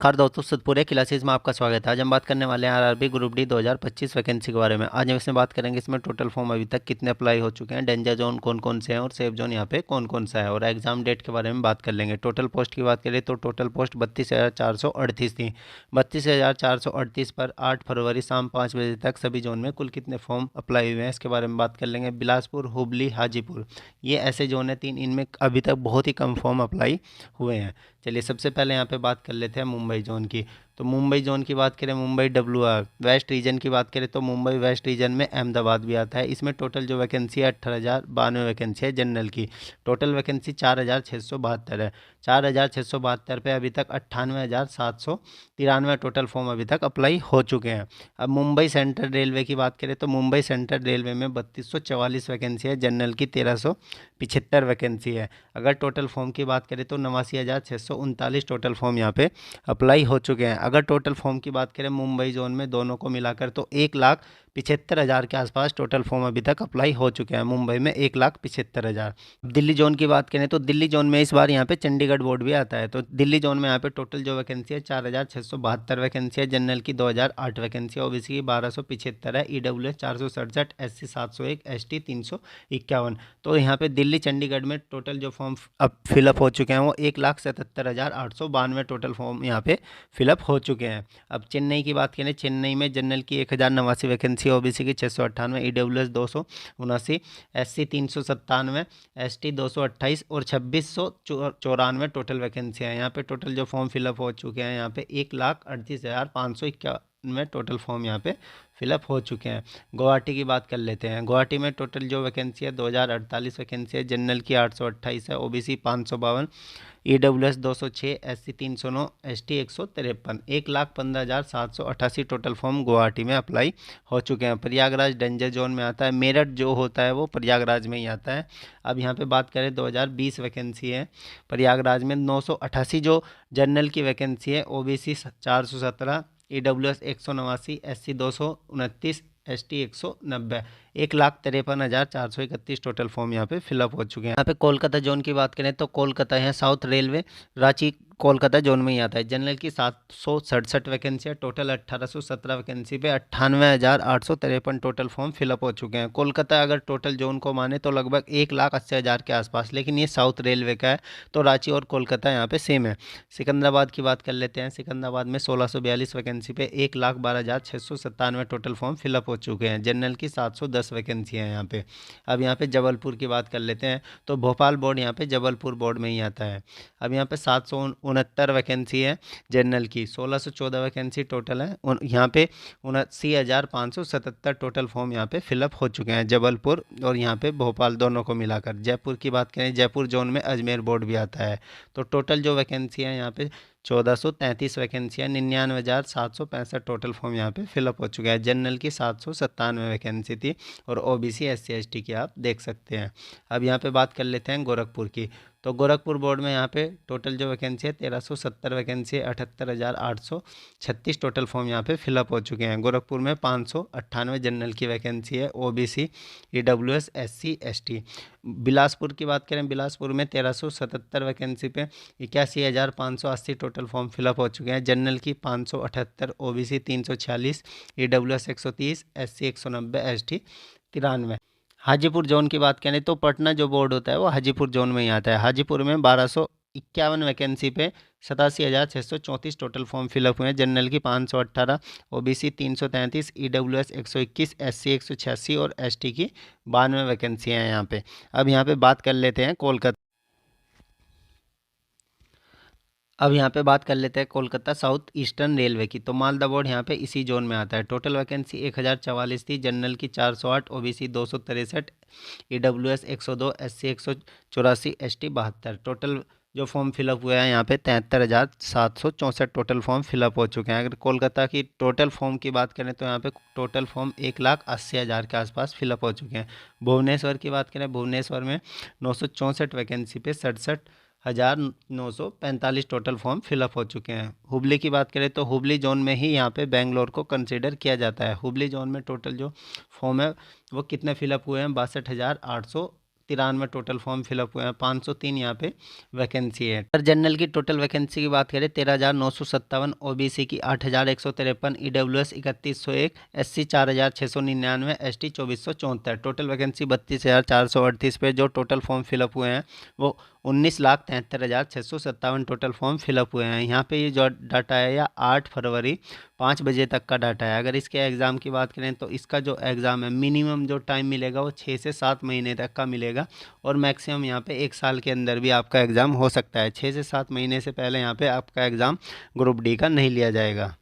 नमस्कार दोस्तों, सुदपुरे क्लासेस में आपका स्वागत है। आज हम बात करने वाले हैं आरआरबी ग्रुप डी 2025 वैकेंसी के बारे में। आज हम इसमें बात करेंगे इसमें टोटल फॉर्म अभी तक कितने अप्लाई हो चुके हैं, डेंजर जोन कौन कौन से हैं और सेफ जोन यहाँ पे कौन कौन सा है, और एग्जाम डेट के बारे में बात कर लेंगे। टोटल पोस्ट की बात करें तो टोटल पोस्ट 32,438 थी। 32,438 पर 8 फरवरी शाम 5 बजे तक सभी जोन में कुल कितने फॉर्म अप्लाई हुए हैं इसके बारे में बात कर लेंगे। बिलासपुर, हुबली, हाजीपुर, ये ऐसे जोन है तीन, इनमें अभी तक बहुत ही कम फॉर्म अप्लाई हुए हैं। चलिए सबसे पहले यहाँ पे बात कर लेते हैं मुंबई जोन की। तो मुंबई जोन की बात करें, मुंबई WR वेस्ट रीजन की बात करें तो मुंबई वेस्ट रीजन में अहमदाबाद भी आता है। इसमें टोटल जो वैकेंसी है 18,092 वैकेंसी है जनरल की। टोटल वैकेंसी 4,672 है। 4,672 पे अभी तक 98,793 टोटल फॉर्म अभी तक अप्लाई हो चुके हैं। अब मुंबई सेंट्रल रेलवे की बात करें तो मुंबई सेंट्रल रेलवे में 3244 वैकेंसी है जनरल की, 1375 वैकेंसी है। अगर टोटल फॉर्म की बात करें तो 89,639 टोटल फॉर्म यहाँ पे अप्लाई हो चुके हैं। अगर टोटल फॉर्म की बात करें मुंबई जोन में दोनों को मिलाकर तो 1,75,000 के आसपास टोटल फॉर्म अभी तक अप्लाई हो चुके हैं। मुंबई में 1,75,000। दिल्ली जोन की बात करें तो दिल्ली जोन में इस बार यहाँ पे चंडीगढ़ बोर्ड भी आता है। तो दिल्ली जोन में यहाँ पे टोटल जो वैकेंसी है 4,672 वैकेंसी है जनरल की, 2,008 वैकेंसी है। ओबीसी की 1,275 है, ईडब्ल्यूएस 467, एससी 701, एसटी 351। तो यहाँ पे दिल्ली चंडीगढ़ में टोटल जो फॉर्म अब फिलअप हो चुके हैं वो 1,77,892 टोटल फॉर्म यहाँ पे फिलअप हो चुके हैं। अब चेन्नई की बात करें, चेन्नई में जनरल की 1,089 वैकेंसी, ओबीसी की 698, ईडब्ल्यूएस 279, एससी 397, एसटी 228 और 2,694 टोटल वैकेंसी है। यहाँ पे टोटल जो फॉर्म फिलअप हो चुके हैं यहाँ पे 1,38,551 में टोटल फॉर्म यहाँ पे फिलअप हो चुके हैं। गुवाहाटी की बात कर लेते हैं। गुवाहाटी में टोटल जो वैकेंसी है 2,048 वैकेंसी है जनरल की, 828 है, OBC 552, EWS 206, SC 309, ST 153। 1,15,788 total form Guwahati में अप्लाई हो चुके हैं। प्रयागराज डेंजर जोन में आता है। मेरठ जो होता है वो प्रयागराज में ही आता है। अब यहाँ पे बात करें 2020 वैकेंसी है प्रयागराज में 988 जो जनरल की वैकेंसी है, OBC 417, EWS 189, SC 229, ST 190। 1,53,431 total form यहाँ पे फिलअप हो चुके हैं। यहाँ पे कोलकाता जोन की बात करें तो कोलकाता है south railway Ranchi Kolkata zone में ही आता है। जनरल की 767 वैकेंसी है, टोटल 1,817 वैकेंसी पे 98,853 टोटल फॉर्म फिलअप हो चुके हैं। कोलकाता अगर टोटल जोन को माने तो लगभग 1,80,000 के आसपास, लेकिन ये साउथ रेलवे का है तो रांची और कोलकाता यहाँ पे सेम है। सिकंदराबाद की बात कर लेते हैं। सिकंदराबाद में 1,642 वैकेंसी पे 1,12,697 टोटल फॉर्म फिलअप हो चुके हैं। जनरल की 710 वैकेंसी है यहाँ पे। अब यहाँ पे जबलपुर की बात कर लेते हैं तो भोपाल बोर्ड यहाँ पे जबलपुर बोर्ड में ही आता है। अब यहाँ पे 769 वैकेंसी है जनरल की, 1,614 वैकेंसी टोटल है। यहाँ पे 79,577 टोटल फॉर्म यहाँ पे फिलअप हो चुके हैं जबलपुर और यहाँ पे भोपाल दोनों को मिलाकर। जयपुर की बात करें, जयपुर जोन में अजमेर बोर्ड भी आता है। तो टोटल जो वैकेंसी है यहाँ पे 1,433 वैकेंसी है, 99,765 टोटल फॉर्म यहाँ पे फिलअप हो चुके हैं। जनरल की 797 वैकेंसी थी और ओबीसी SC ST की आप देख सकते हैं। अब यहाँ पे बात कर लेते हैं गोरखपुर की। तो गोरखपुर बोर्ड में यहाँ पे टोटल जो वैकेंसी है 1,370 वैकेंसी है, 78,836 टोटल फॉर्म यहाँ पे फिलअप हो चुके हैं। गोरखपुर में 598 जनरल की वैकेंसी है, OBC, EWS, SC ST। Bilaspur की बात करें, बिलासपुर में 1,377 वैकेंसी पे 81,580 टोटल फॉर्म फिलअप हो चुके हैं। जनरल की 578, OBC 346, EWS 130, SC 190, ST 93। Hajipur zone की बात करें तो पटना जो बोर्ड होता है वो हाजीपुर जोन में ही आता है। हाजीपुर में 1,251 वैकेंसी पे 87,634 टोटल फॉर्म फिलअप हुए हैं। जनरल की 518, ओबीसी 333, ईडब्ल्यूएस 121, SC 186 और ST की 92 वैकेंसियाँ हैं यहाँ पे। अब यहाँ पे बात कर लेते हैं कोलकाता। अब यहाँ पे बात कर लेते हैं कोलकाता साउथ ईस्टर्न रेलवे की। तो मालदा बोर्ड यहाँ पे इसी जोन में आता है। टोटल वैकेंसी 1,044 थी, जनरल की 408, OBC 263, EWS 102, SC 184, ST 72। Total जो फॉर्म फिलअप हुए हैं यहाँ पे 73,764 टोटल फॉर्म फिलअप हो चुके हैं। अगर कोलकाता की टोटल फॉर्म की बात करें तो यहाँ पे टोटल फॉर्म 1,80,000 के आसपास फिलअप हो चुके हैं। भुवनेश्वर की बात करें, भुवनेश्वर में 964 वैकेंसी पे 67,945 टोटल फॉर्म फिलअप हो चुके हैं। हुबली की बात करें तो हुबली जोन में ही यहाँ पे बेंगलोर को कंसीडर किया जाता है। हुबली जोन में टोटल जो फॉर्म है वो कितने फिलअप हुए हैं, 62,800 593 टोटल फॉर्म फिलअप हुए हैं, 503 यहाँ पे वैकेंसी है। अगर जनरल की टोटल वैकेंसी की बात करें 13,957, ओबीसी की 8,153, EWS 3,101, SC 4,699, ST 2,474। Total vacancy 32,438 पे जो टोटल फॉर्म फिलअप हुए हैं वो 19,73,657 टोटल फॉर्म फिलअप हुए हैं। यहाँ पे ये जो डाटा है या 8 फरवरी 5 बजे तक का डाटा है। अगर इसके एग्ज़ाम की बात करें तो इसका जो एग्ज़ाम है मिनिमम जो टाइम मिलेगा वो 6 से 7 महीने तक का मिलेगा और मैक्सिमम यहाँ पे 1 साल के अंदर भी आपका एग्ज़ाम हो सकता है। 6 से 7 महीने से पहले यहाँ पे आपका एग्ज़ाम ग्रुप डी का नहीं लिया जाएगा।